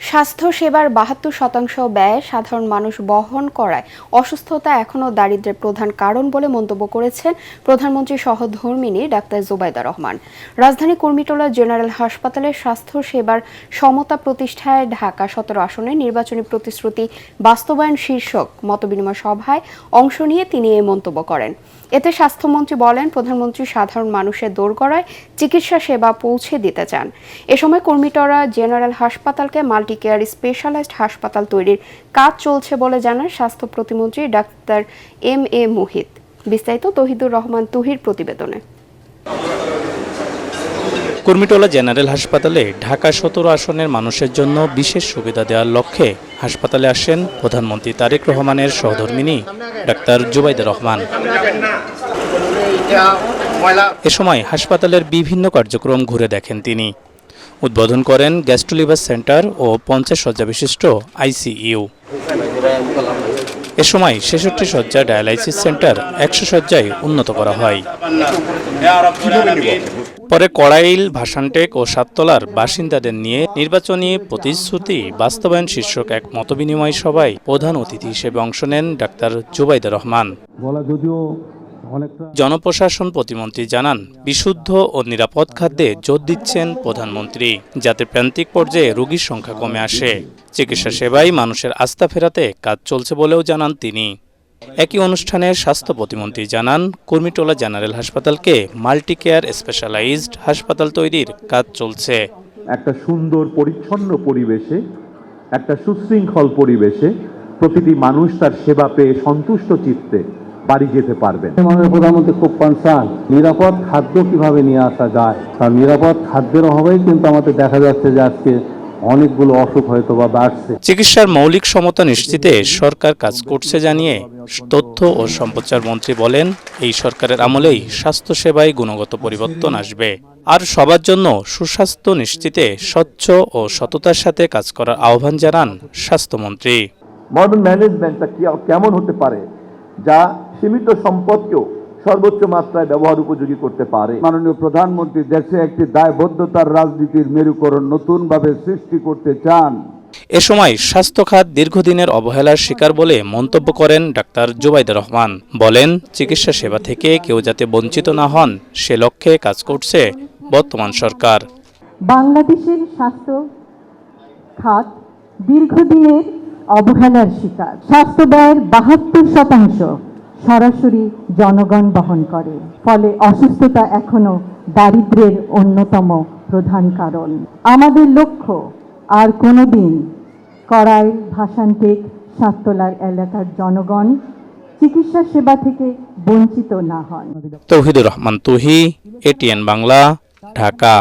স্বাস্থ্যসেবার ৭২% ব্যয় সাধারণ মানুষ বহন করায় অসুস্থতা এখনো দারিদ্র্যের প্রধান কারণ বলে মন্তব্য করেছেন প্রধানমন্ত্রী সহধর্মিণী ডাক্তার জুবাইদা রহমান। রাজধানী কুর্মিটোলা জেনারেল হাসপাতালের স্বাস্থ্যসেবার সমতা প্রতিষ্ঠায় ঢাকা ১৭ আসনে নির্বাচনী প্রতিশ্রুতি বাস্তবায়ন শীর্ষক মতবিনিময় সভায় অংশ নিয়ে তিনি এই মন্তব্য করেন। এতে স্বাস্থ্যমন্ত্রী বলেন, প্রধানমন্ত্রী সাধারণ মানুষের দোরগোড়ায় চিকিৎসা সেবা পৌঁছে দিতে চান। এ সময় কুর্মিটোলা জেনারেল হাসপাতালকে মাল্টি কেয়ার স্পেশালাইজড হাসপাতাল তৈরির কাজ চলছে বলে জানান স্বাস্থ্য প্রতিমন্ত্রী ডাক্তার এম.এ. মুহিত। বিস্তারিত তৌহিদুর রহমান তুহির প্রতিবেদনে। কুর্মিটোলা জেনারেল হাসপাতালে ঢাকা ১৭ আসনের মানুষের জন্য বিশেষ সুবিধা দেওয়ার লক্ষ্যে হাসপাতালে আসেন প্রধানমন্ত্রী তারেক রহমানের সহধর্মিণী ডাক্তার জুবাইদা রহমান। এ সময় হাসপাতালের বিভিন্ন কার্যক্রম ঘুরে দেখেন তিনি। উদ্বোধন করেন গ্যাস্ট্রোলিভার সেন্টার ও ৫০ শয্যা বিশিষ্ট আইসিইউ। এ সময় ৬৬ শয্যা ডায়ালাইসিস সেন্টার ১০০ শয্যায় উন্নত করা হয়। পরে কড়াইল, ভাসানটেক ও সাততলার বাসিন্দাদের নিয়ে নির্বাচনী প্রতিশ্রুতি বাস্তবায়ন শীর্ষক এক মতবিনিময় সভায় প্রধান অতিথি হিসেবে অংশ নেন ডাক্তার জুবাইদা রহমান। জনপ্রশাসন প্রতিমন্ত্রী জানান, বিশুদ্ধ ও নিরাপদ খাদ্যে জোর দিচ্ছেন প্রধানমন্ত্রী, যাতে প্রান্তিক পর্যায়ে রোগীর সংখ্যা কমে আসে। চিকিৎসা সেবায় মানুষের আস্থা ফেরাতে কাজ চলছে বলেও জানান তিনি। একই অনুষ্ঠানে স্বাস্থ্য প্রতিমন্ত্রী জানান, কুর্মিটোলা জেনারেল হাসপাতালকে মাল্টি কেয়ার স্পেশালাইজড হাসপাতাল তৈরির কাজ চলছে। একটা সুন্দর পরিচ্ছন্ন পরিবেশে, একটা সুশৃঙ্খল পরিবেশে প্রতিটি মানুষ তার সেবা পেয়ে সন্তুষ্ট চিত্তে বাড়ি যেতে পারবেন। মাননীয় প্রধানমন্ত্রী খুব কনসার্ন নিরাপদ খাদ্য কিভাবে নিয়ে আসা যায়, কারণ নিরাপদ খাদ্যের অভাবেই কিন্তু আমাদের দেখা যাচ্ছে যে আজকে অনেকগুলো অসুখ হয়তো বা বাড়ছে। চিকিৎসার মৌলিক সমতা নিশ্চিতে সরকার কাজ করছে জানিয়ে তথ্য ও সম্প্রচার মন্ত্রী বলেন, এই সরকারের আমলেই স্বাস্থ্যসেবায় গুণগত পরিবর্তন আসবে। আর সবার জন্য সুস্বাস্থ্য নিশ্চিতে স্বচ্ছ ও সততার সাথে কাজ করার আহ্বান জানান স্বাস্থ্যমন্ত্রী। মডার্ন ম্যানেজমেন্টটা কেমন হতে পারে, যা সীমিত সম্পদকেও সর্বোচ্চ মাত্রায় ব্যবহার উপযোগী করতে পারে। মাননীয় প্রধানমন্ত্রী দেশে একটি দায়বদ্ধতার রাজনীতির মেরুকরণ নতুনভাবে সৃষ্টি করতে চান। এ সময় স্বাস্থ্য খাত দীর্ঘদিনের অবহেলার শিকার বলে মন্তব্য করেন ডাক্তার জুবাইদা রহমান। বলেন, চিকিৎসা সেবা থেকে কেউ যাতে বঞ্চিত না হন সে লক্ষ্যে কাজ করছে বর্তমান সরকার। বাংলাদেশের স্বাস্থ্য খাত দীর্ঘদিনের অবহেলার শিকার। স্বাস্থ্য ব্যয়ের ৭২% সরাসরি জনগণ বহন করে, ফলে অসুস্থতা এখনো দারিদ্র্যের অন্যতম প্রধান কারণ। আমাদের লক্ষ্য আর কোনোদিন কড়াইল, ভাসানটেক, সাততলার এলাকার জনগণ চিকিৎসা সেবা থেকে বঞ্চিত না হন। তৌহিদুর রহমান তুহি, এটিএন বাংলা, ঢাকা।